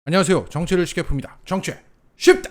안녕하세요. 정치를 쉽게 풉니다. 정치 쉽다.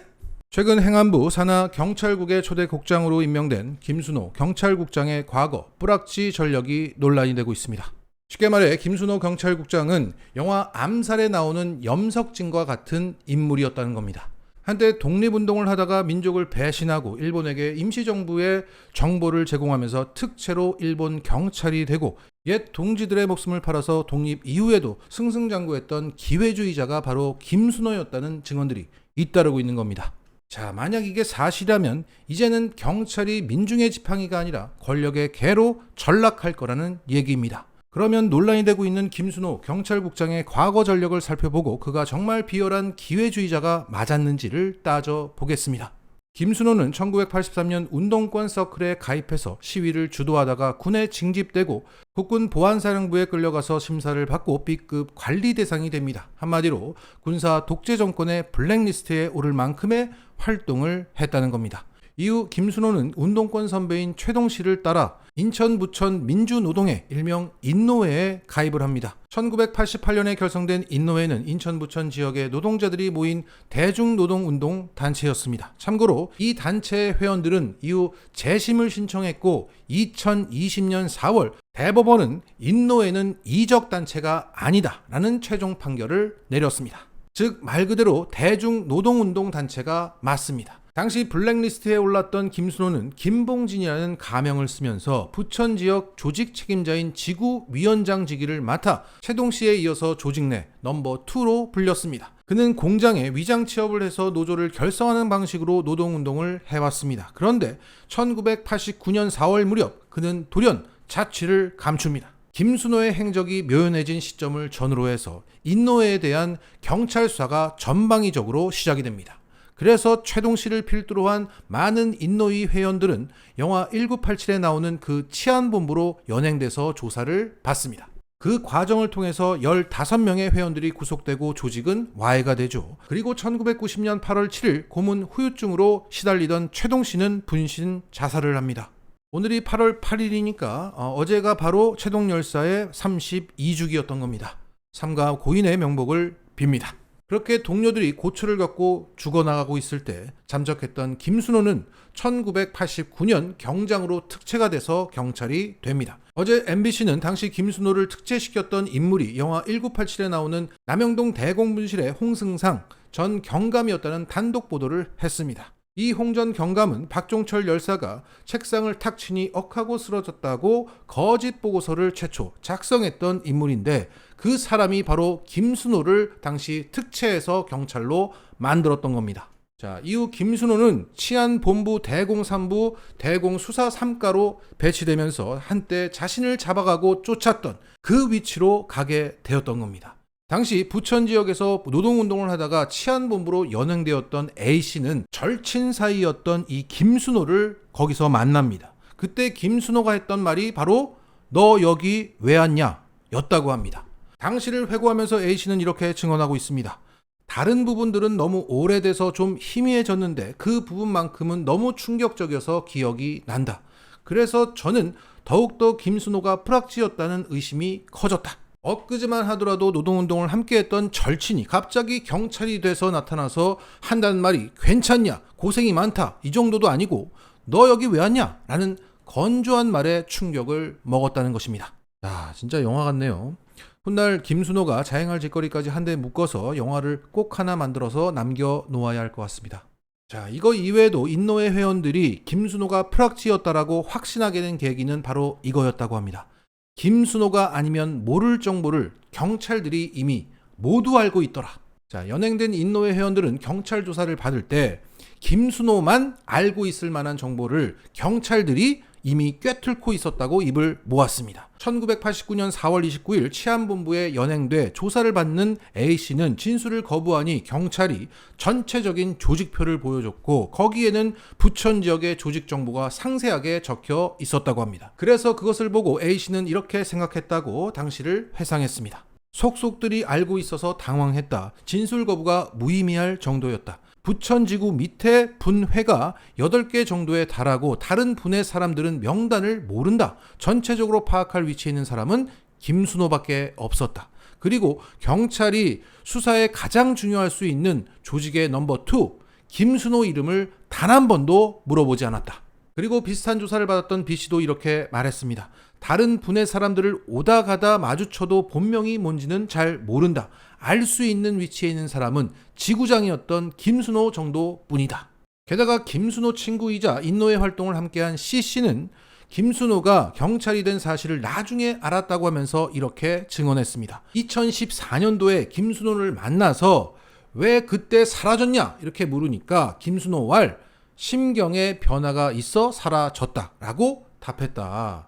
최근 행안부 산하 경찰국의 초대 국장으로 임명된 김순호 경찰국장의 과거 뿌락지 전력이 논란이 되고 있습니다. 쉽게 말해 김순호 경찰국장은 영화 암살에 나오는 염석진과 같은 인물이었다는 겁니다. 한때 독립운동을 하다가 민족을 배신하고 일본에게 임시정부의 정보를 제공하면서 특채로 일본 경찰이 되고 옛 동지들의 목숨을 팔아서 독립 이후에도 승승장구했던 기회주의자가 바로 김순호였다는 증언들이 잇따르고 있는 겁니다. 자, 만약 이게 사실이라면 이제는 경찰이 민중의 지팡이가 아니라 권력의 개로 전락할 거라는 얘기입니다. 그러면 논란이 되고 있는 김순호 경찰국장의 과거 전력을 살펴보고 그가 정말 비열한 기회주의자가 맞았는지를 따져보겠습니다. 김순호는 1983년 운동권 서클에 가입해서 시위를 주도하다가 군에 징집되고 국군 보안사령부에 끌려가서 심사를 받고 B급 관리 대상이 됩니다. 한마디로 군사 독재 정권의 블랙리스트에 오를 만큼의 활동을 했다는 겁니다. 이후 김순호는 운동권 선배인 최동 씨를 따라 인천 부천 민주노동회 일명 인노회에 가입을 합니다. 1988년에 결성된 인노회는 인천 부천 지역의 노동자들이 모인 대중노동운동 단체였습니다. 참고로 이 단체의 회원들은 이후 재심을 신청했고 2020년 4월 대법원은 인노회는 이적단체가 아니다라는 최종 판결을 내렸습니다. 즉 말 그대로 대중노동운동 단체가 맞습니다. 당시 블랙리스트에 올랐던 김순호는 김봉진이라는 가명을 쓰면서 부천 지역 조직 책임자인 지구위원장 직위를 맡아 최동 씨에 이어서 조직 내 넘버 2로 불렸습니다. 그는 공장에 위장 취업을 해서 노조를 결성하는 방식으로 노동운동을 해왔습니다. 그런데 1989년 4월 무렵 그는 돌연 자취를 감춥니다. 김순호의 행적이 묘연해진 시점을 전후로 해서 인노회에 대한 경찰 수사가 전방위적으로 시작이 됩니다. 그래서 최동 씨를 필두로 한 많은 인노위 회원들은 영화 1987에 나오는 그 치안본부로 연행돼서 조사를 받습니다. 그 과정을 통해서 15명의 회원들이 구속되고 조직은 와해가 되죠. 그리고 1990년 8월 7일 고문 후유증으로 시달리던 최동 씨는 분신 자살을 합니다. 오늘이 8월 8일이니까 어제가 바로 최동 열사의 32주기였던 겁니다. 삼가 고인의 명복을 빕니다. 그렇게 동료들이 고초를 겪고 죽어나가고 있을 때 잠적했던 김순호는 1989년 경장으로 특채가 돼서 경찰이 됩니다. 어제 MBC는 당시 김순호를 특채시켰던 인물이 영화 1987에 나오는 남영동 대공분실의 홍승상 전 경감이었다는 단독 보도를 했습니다. 이 홍 전 경감은 박종철 열사가 책상을 탁 치니 억하고 쓰러졌다고 거짓 보고서를 최초 작성했던 인물인데 그 사람이 바로 김순호를 당시 특채해서 경찰로 만들었던 겁니다. 자, 이후 김순호는 치안본부 대공3부 대공수사 3가로 배치되면서 한때 자신을 잡아가고 쫓았던 그 위치로 가게 되었던 겁니다. 당시 부천 지역에서 노동운동을 하다가 치안본부로 연행되었던 A씨는 절친 사이였던 이 김순호를 거기서 만납니다. 그때 김순호가 했던 말이 바로 너 여기 왜 왔냐 였다고 합니다. 당시를 회고하면서 A씨는 이렇게 증언하고 있습니다. 다른 부분들은 너무 오래돼서 좀 희미해졌는데 그 부분만큼은 너무 충격적이어서 기억이 난다. 그래서 저는 더욱더 김순호가 프락지였다는 의심이 커졌다. 엊그제만 하더라도 노동운동을 함께했던 절친이 갑자기 경찰이 돼서 나타나서 한다는 말이 괜찮냐, 고생이 많다 이 정도도 아니고 너 여기 왜 왔냐 라는 건조한 말에 충격을 먹었다는 것입니다. 야, 진짜 영화 같네요. 훗날 김순호가 자행할 짓거리까지 한데 묶어서 영화를 꼭 하나 만들어서 남겨놓아야 할 것 같습니다. 자, 이거 이외에도 인노회 회원들이 김순호가 프락지였다라고 확신하게 된 계기는 바로 이거였다고 합니다. 김순호가 아니면 모를 정보를 경찰들이 이미 모두 알고 있더라. 자, 연행된 인노회 회원들은 경찰 조사를 받을 때 김순호만 알고 있을 만한 정보를 경찰들이 이미 꿰뚫고 있었다고 입을 모았습니다. 1989년 4월 29일 치안본부에 연행돼 조사를 받는 A씨는 진술을 거부하니 경찰이 전체적인 조직표를 보여줬고 거기에는 부천 지역의 조직 정보가 상세하게 적혀 있었다고 합니다. 그래서 그것을 보고 A씨는 이렇게 생각했다고 당시를 회상했습니다. 속속들이 알고 있어서 당황했다. 진술 거부가 무의미할 정도였다. 부천지구 밑에 분회가 8개 정도에 달하고 다른 분의 사람들은 명단을 모른다. 전체적으로 파악할 위치에 있는 사람은 김순호밖에 없었다. 그리고 경찰이 수사에 가장 중요할 수 있는 조직의 넘버 2 김순호 이름을 단 한 번도 물어보지 않았다. 그리고 비슷한 조사를 받았던 B씨도 이렇게 말했습니다. 다른 분의 사람들을 오다 가다 마주쳐도 본명이 뭔지는 잘 모른다. 알 수 있는 위치에 있는 사람은 지구장이었던 김순호 정도뿐이다. 게다가 김순호 친구이자 인노회 활동을 함께한 C씨는 김순호가 경찰이 된 사실을 나중에 알았다고 하면서 이렇게 증언했습니다. 2014년도에 김순호를 만나서 왜 그때 사라졌냐 이렇게 물으니까 김순호 왈 심경에 변화가 있어 사라졌다라고 답했다.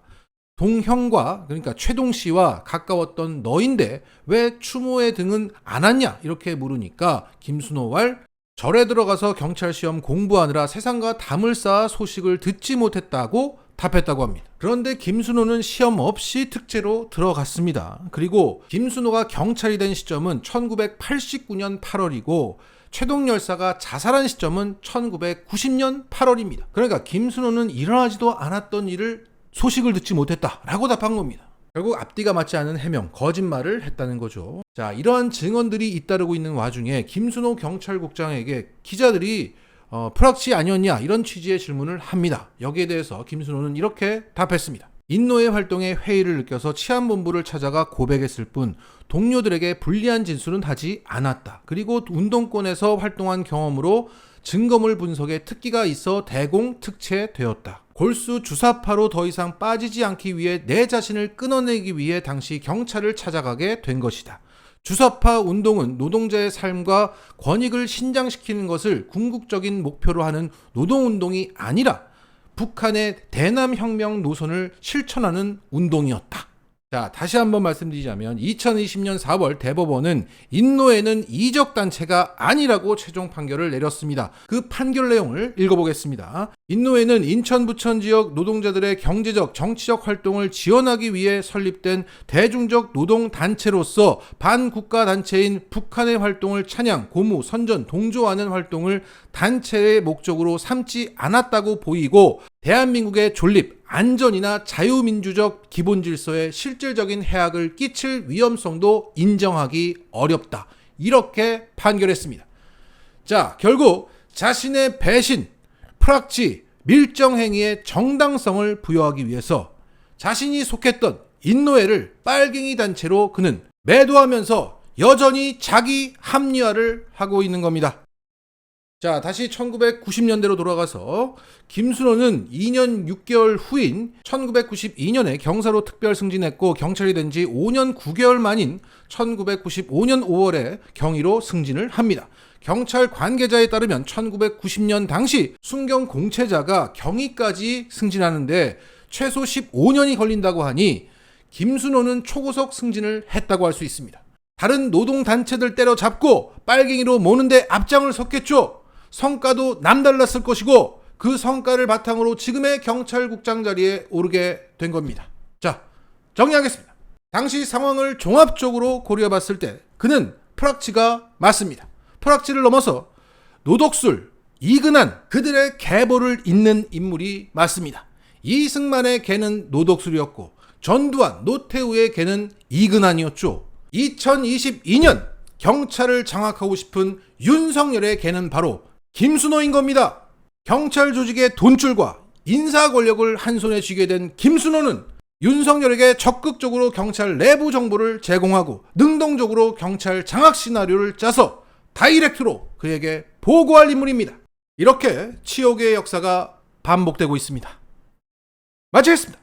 동형과 그러니까 최동 씨와 가까웠던 너인데 왜 추모의 등은 안 왔냐 이렇게 물으니까 김순호 왈 절에 들어가서 경찰 시험 공부하느라 세상과 담을 쌓아 소식을 듣지 못했다고 답했다고 합니다. 그런데 김순호는 시험 없이 특채로 들어갔습니다. 그리고 김순호가 경찰이 된 시점은 1989년 8월이고 최동 열사가 자살한 시점은 1990년 8월입니다. 그러니까 김순호는 일어나지도 않았던 일을 소식을 듣지 못했다라고 답한 겁니다. 결국 앞뒤가 맞지 않은 해명, 거짓말을 했다는 거죠. 자, 이러한 증언들이 잇따르고 있는 와중에 김순호 경찰국장에게 기자들이 프락치 아니었냐 이런 취지의 질문을 합니다. 여기에 대해서 김순호는 이렇게 답했습니다. 인노회 활동에 회의를 느껴서 치안본부를 찾아가 고백했을 뿐 동료들에게 불리한 진술은 하지 않았다. 그리고 운동권에서 활동한 경험으로 증거물 분석에 특기가 있어 대공 특채되었다. 골수 주사파로 더 이상 빠지지 않기 위해 내 자신을 끊어내기 위해 당시 경찰을 찾아가게 된 것이다. 주사파 운동은 노동자의 삶과 권익을 신장시키는 것을 궁극적인 목표로 하는 노동운동이 아니라 북한의 대남혁명 노선을 실천하는 운동이었다. 자, 다시 한번 말씀드리자면 2020년 4월 대법원은 인노회는 이적단체가 아니라고 최종 판결을 내렸습니다. 그 판결 내용을 읽어보겠습니다. 인노회는 인천 부천 지역 노동자들의 경제적 정치적 활동을 지원하기 위해 설립된 대중적 노동단체로서 반국가 단체인 북한의 활동을 찬양, 고무, 선전, 동조하는 활동을 단체의 목적으로 삼지 않았다고 보이고 대한민국의 존립, 안전이나 자유민주적 기본 질서에 실질적인 해악을 끼칠 위험성도 인정하기 어렵다. 이렇게 판결했습니다. 자, 결국 자신의 배신, 프락치, 밀정행위의 정당성을 부여하기 위해서 자신이 속했던 인노회를 빨갱이 단체로 그는 매도하면서 여전히 자기 합리화를 하고 있는 겁니다. 자, 다시 1990년대로 돌아가서 김순호는 2년 6개월 후인 1992년에 경사로 특별 승진했고 경찰이 된 지 5년 9개월 만인 1995년 5월에 경위로 승진을 합니다. 경찰 관계자에 따르면 1990년 당시 순경 공채자가 경위까지 승진하는데 최소 15년이 걸린다고 하니 김순호는 초고속 승진을 했다고 할 수 있습니다. 다른 노동단체들 때려잡고 빨갱이로 모는데 앞장을 섰겠죠. 성과도 남달랐을 것이고 그 성과를 바탕으로 지금의 경찰국장 자리에 오르게 된 겁니다. 자, 정리하겠습니다. 당시 상황을 종합적으로 고려해봤을 때 그는 프락치가 맞습니다. 프락치를 넘어서 노덕술, 이근한 그들의 계보를 잇는 인물이 맞습니다. 이승만의 개는 노덕술이었고 전두환, 노태우의 개는 이근한이었죠. 2022년 경찰을 장악하고 싶은 윤석열의 개는 바로 김순호인 겁니다. 경찰 조직의 돈줄과 인사 권력을 한 손에 쥐게 된 김순호는 윤석열에게 적극적으로 경찰 내부 정보를 제공하고 능동적으로 경찰 장악 시나리오를 짜서 다이렉트로 그에게 보고할 인물입니다. 이렇게 치욕의 역사가 반복되고 있습니다. 마치겠습니다.